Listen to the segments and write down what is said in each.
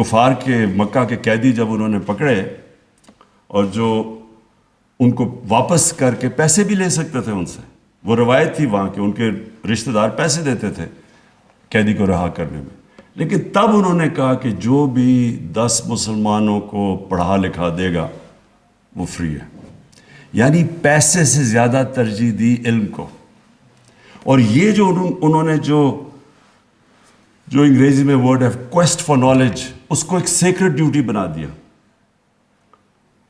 کفار کے مکہ کے قیدی جب انہوں نے پکڑے اور جو ان کو واپس کر کے پیسے بھی لے سکتے تھے ان سے، وہ روایت تھی وہاں کہ ان کے رشتہ دار پیسے دیتے تھے قیدی کو رہا کرنے میں، لیکن تب انہوں نے کہا کہ جو بھی 10 مسلمانوں کو پڑھا لکھا دے گا وہ فری ہے، یعنی پیسے سے زیادہ ترجیح دی علم کو. اور یہ جو انہوں نے جو انگریزی میں ورڈ ہے کویسٹ فار نالج، اس کو ایک سیکرڈ ڈیوٹی بنا دیا،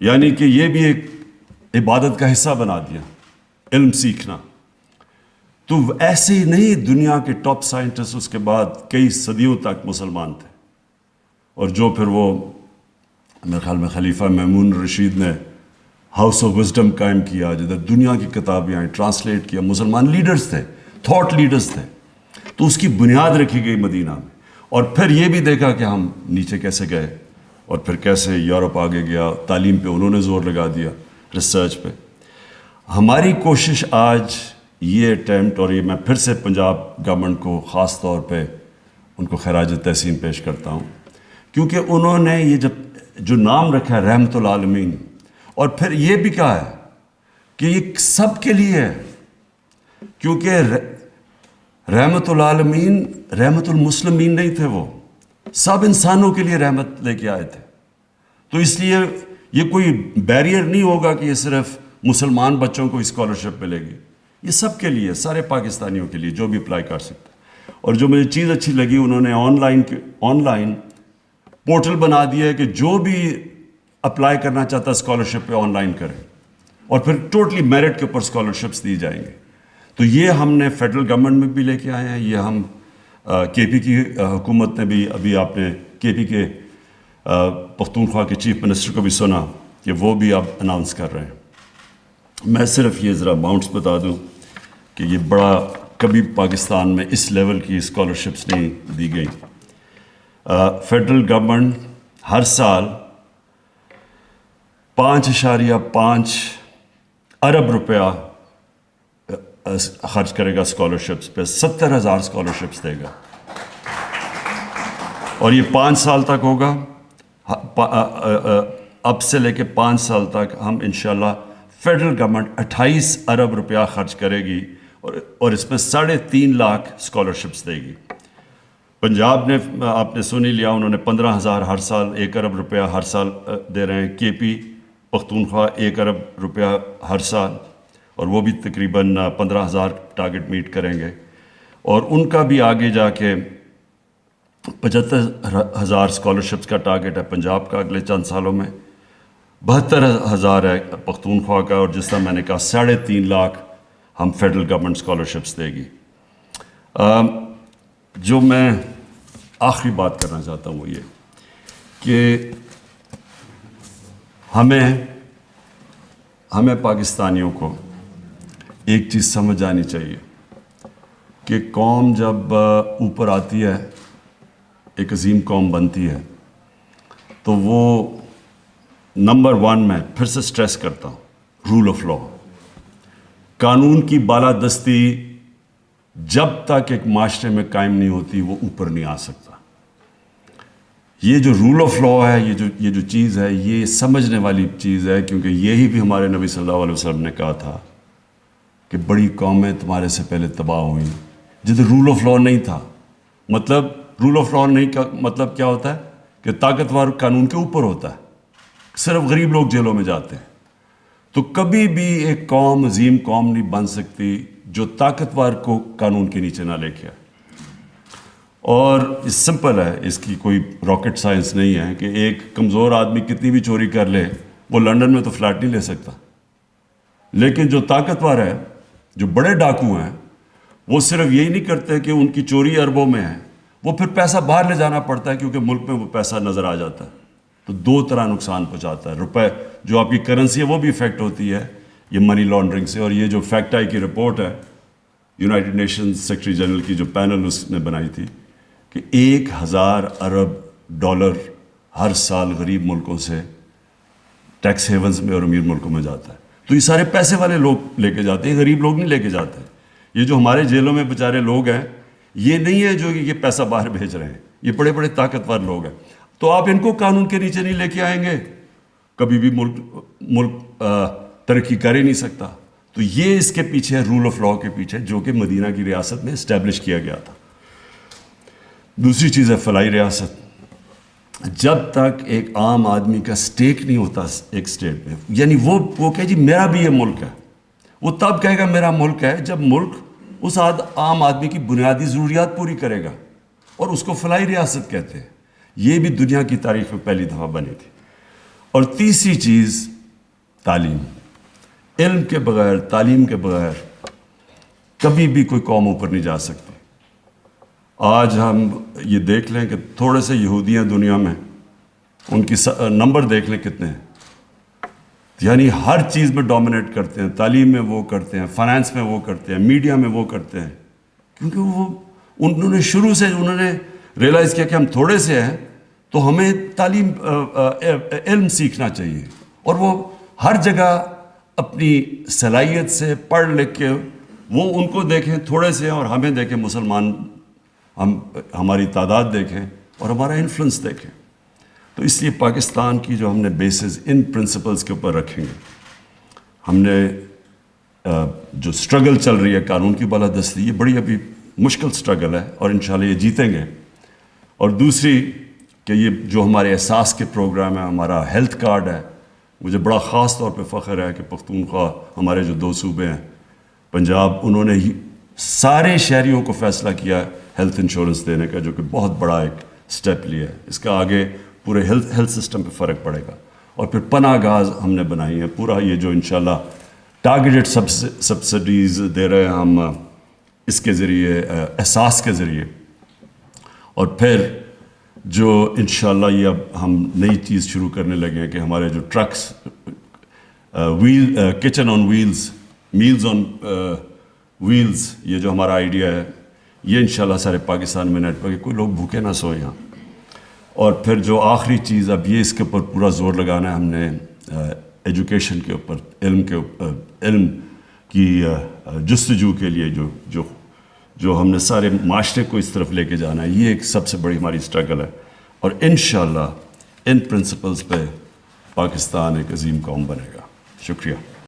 یعنی کہ یہ بھی ایک عبادت کا حصہ بنا دیا علم سیکھنا. تو ایسے ہی نہیں، دنیا کے ٹاپ سائنٹسٹ اس کے بعد کئی صدیوں تک مسلمان تھے، اور جو پھر وہ میرے خیال میں خلیفہ مامون رشید نے ہاؤس آف وزڈم قائم کیا، جدھر دنیا کی کتابیں آئیں، ٹرانسلیٹ کیا، مسلمان لیڈرز تھے، تھاٹ لیڈرز تھے. تو اس کی بنیاد رکھی گئی مدینہ میں. اور پھر یہ بھی دیکھا کہ ہم نیچے کیسے گئے، اور پھر کیسے یورپ آگے گیا، تعلیم پہ انہوں نے زور لگا دیا، ریسرچ پہ. ہماری کوشش آج یہ اٹیمپٹ، اور یہ میں پھر سے پنجاب گورنمنٹ کو خاص طور پہ ان کو خراج تحسین پیش کرتا ہوں، کیونکہ انہوں نے یہ جو نام رکھا ہے رحمت العالمین، اور پھر یہ بھی کہا ہے کہ یہ سب کے لیے ہے، کیونکہ رحمت العالمین رحمت المسلمین نہیں تھے، وہ سب انسانوں کے لیے رحمت لے کے آئے تھے. تو اس لیے یہ کوئی بیریئر نہیں ہوگا کہ یہ صرف مسلمان بچوں کو اسکالرشپ ملے گی، یہ سب کے لیے، سارے پاکستانیوں کے لیے جو بھی اپلائی کر سکتے. اور جو مجھے چیز اچھی لگی، انہوں نے آن لائن پورٹل بنا دیا ہے کہ جو بھی اپلائی کرنا چاہتا اسکالرشپ پہ آن لائن کرے، اور پھر ٹوٹلی میرٹ کے اوپر اسکالرشپس دی جائیں گے. تو یہ ہم نے فیڈرل گورنمنٹ میں بھی لے کے آئے ہیں، یہ ہم کے پی کی حکومت نے بھی، ابھی آپ نے کے پی کے پختونخوا کے چیف منسٹر کو بھی سنا کہ وہ بھی اب اناؤنس کر رہے ہیں. میں صرف یہ ذرا اماؤنٹس بتا دوں کہ یہ بڑا کبھی پاکستان میں اس لیول کی اسکالرشپس نہیں دی گئی. فیڈرل گورنمنٹ ہر سال 5.5 ارب روپیہ خرچ کرے گا اسکالرشپس پہ، 70,000 اسکالرشپس دے گا، اور یہ 5 سال تک ہوگا. اب سے لے کے 5 سال تک ہم انشاءاللہ فیڈرل گورنمنٹ 28 ارب روپیہ خرچ کرے گی، اور اس میں 3.5 لاکھ اسکالرشپس دے گی. پنجاب نے آپ نے سن ہی لیا، انہوں نے 15,000 ہر سال، 1 ارب روپیہ ہر سال دے رہے ہیں. کے پی پختونخوا 1 ارب روپیہ ہر سال، اور وہ بھی تقریباً 15,000 ٹارگٹ میٹ کریں گے. اور ان کا بھی آگے جا کے 75,000 اسکالرشپس کا ٹارگٹ ہے پنجاب کا اگلے چند سالوں میں، 72,000 ہے پختونخوا کا، اور جس طرح میں نے کہا 3.5 لاکھ ہم فیڈرل گورنمنٹ اسکالرشپس دے گی. جو میں آخری بات کرنا چاہتا ہوں وہ یہ کہ ہمیں پاکستانیوں کو ایک چیز سمجھ آنی چاہیے کہ قوم جب اوپر آتی ہے، ایک عظیم قوم بنتی ہے، تو وہ نمبر 1 میں پھر سے سٹریس کرتا ہوں، رول آف لا، قانون کی بالادستی جب تک ایک معاشرے میں قائم نہیں ہوتی وہ اوپر نہیں آ سکتا. یہ جو رول آف لا ہے، یہ جو چیز ہے، یہ سمجھنے والی چیز ہے، کیونکہ یہی بھی ہمارے نبی صلی اللہ علیہ وسلم نے کہا تھا کہ بڑی قومیں تمہارے سے پہلے تباہ ہوئیں جدھر رول آف لا نہیں تھا. مطلب رول آف لا نہیں کا مطلب کیا ہوتا ہے کہ طاقتور قانون کے اوپر ہوتا ہے، صرف غریب لوگ جیلوں میں جاتے ہیں. تو کبھی بھی ایک قوم عظیم قوم نہیں بن سکتی جو طاقتور کو قانون کے نیچے نہ لے کے آئے. اور یہ سمپل ہے، اس کی کوئی راکٹ سائنس نہیں ہے کہ ایک کمزور آدمی کتنی بھی چوری کر لے، وہ لنڈن میں تو فلیٹ نہیں لے سکتا. لیکن جو طاقتور ہے، جو بڑے ڈاکو ہیں، وہ صرف یہی نہیں کرتے کہ ان کی چوری اربوں میں ہے، وہ پھر پیسہ باہر لے جانا پڑتا ہے کیونکہ ملک میں وہ پیسہ نظر آ جاتا ہے. تو 2 طرح نقصان پہنچاتا ہے. روپے جو آپ کی کرنسی ہے وہ بھی افیکٹ ہوتی ہے یہ منی لانڈرنگ سے. اور یہ جو فیکٹ آئی کی رپورٹ ہے یونائٹڈ نیشنز سیکرٹری جنرل کی جو پینل اس نے بنائی تھی کہ 1,000 ارب ڈالر ہر سال غریب ملکوں سے ٹیکس ہیونز میں اور امیر ملکوں میں جاتا ہے. تو یہ سارے پیسے والے لوگ لے کے جاتے ہیں، غریب لوگ نہیں لے کے جاتے. یہ جو ہمارے جیلوں میں بیچارے لوگ ہیں، یہ نہیں ہے جو یہ پیسہ باہر بھیج رہے ہیں، یہ بڑے بڑے طاقتور لوگ ہیں. تو آپ ان کو قانون کے نیچے نہیں لے کے آئیں گے، کبھی بھی ملک ترقی کر ہی نہیں سکتا. تو یہ اس کے پیچھے ہے، رول آف لاء کے پیچھے، جو کہ مدینہ کی ریاست میں اسٹیبلش کیا گیا تھا. دوسری چیز ہے فلاحی ریاست. جب تک ایک عام آدمی کا سٹیک نہیں ہوتا ایک سٹیٹ میں، یعنی وہ کہے جی میرا بھی یہ ملک ہے، وہ تب کہے گا میرا ملک ہے جب ملک اس عام آدمی کی بنیادی ضروریات پوری کرے گا، اور اس کو فلاحی ریاست کہتے ہیں. یہ بھی دنیا کی تاریخ میں پہلی دفعہ بنی تھی. اور تیسری چیز تعلیم. علم کے بغیر، تعلیم کے بغیر کبھی بھی کوئی قوم اوپر نہیں جا سکتی. آج ہم یہ دیکھ لیں کہ تھوڑے سے یہودیاں دنیا میں، ان کی نمبر دیکھ لیں کتنے ہیں، یعنی ہر چیز میں ڈومینیٹ کرتے ہیں. تعلیم میں وہ کرتے ہیں، فائنانس میں وہ کرتے ہیں، میڈیا میں وہ کرتے ہیں، کیونکہ انہوں نے شروع سے ریئلائز کیا کہ ہم تھوڑے سے ہیں تو ہمیں تعلیم علم سیکھنا چاہیے. اور وہ ہر جگہ اپنی صلاحیت سے پڑھ لکھ کے وہ ان کو دیکھیں تھوڑے سے ہیں، اور ہمیں دیکھیں مسلمان، ہماری تعداد دیکھیں اور ہمارا انفلوئنس دیکھیں. تو اس لیے پاکستان کی جو ہم نے بیسز ان پرنسپلز کے اوپر رکھیں گے. ہم نے جو سٹرگل چل رہی ہے قانون کی بالادستی، یہ بڑی ابھی مشکل سٹرگل ہے، اور انشاءاللہ یہ جیتیں گے. اور دوسری کہ یہ جو ہمارے احساس کے پروگرام ہے، ہمارا ہیلتھ کارڈ ہے، مجھے بڑا خاص طور پہ فخر ہے کہ پختونخوا ہمارے جو 2 صوبے ہیں، پنجاب، انہوں نے سارے شہریوں کو فیصلہ کیا ہیلتھ انشورنس دینے کا، جو کہ بہت بڑا ایک سٹیپ لیا ہے. اس کا آگے پورے ہیلتھ سسٹم پہ فرق پڑے گا. اور پھر پناہ گاہ ہم نے بنائی ہے، پورا یہ جو انشاءاللہ ٹارگیٹڈ سبسڈیز دے رہے ہیں ہم اس کے ذریعے، احساس کے ذریعے. اور پھر جو انشاءاللہ یہ اب ہم نئی چیز شروع کرنے لگے ہیں کہ ہمارے جو ٹرکس، کچن آن ویلز، میلز آن ویلز، یہ جو ہمارا آئیڈیا ہے، یہ انشاءاللہ سارے پاکستان میں نیٹ ورک، کوئی لوگ بھوکے نہ سوئیں یہاں. اور پھر جو آخری چیز اب یہ اس کے اوپر پورا زور لگانا ہے ہم نے، ایجوکیشن کے اوپر، علم کی جستجو کے لیے جو ہم نے سارے معاشرے کو اس طرف لے کے جانا ہے. یہ ایک سب سے بڑی ہماری سٹرگل ہے. اور انشاءاللہ ان پرنسپلز پہ پاکستان ایک عظیم قوم بنے گا. شکریہ.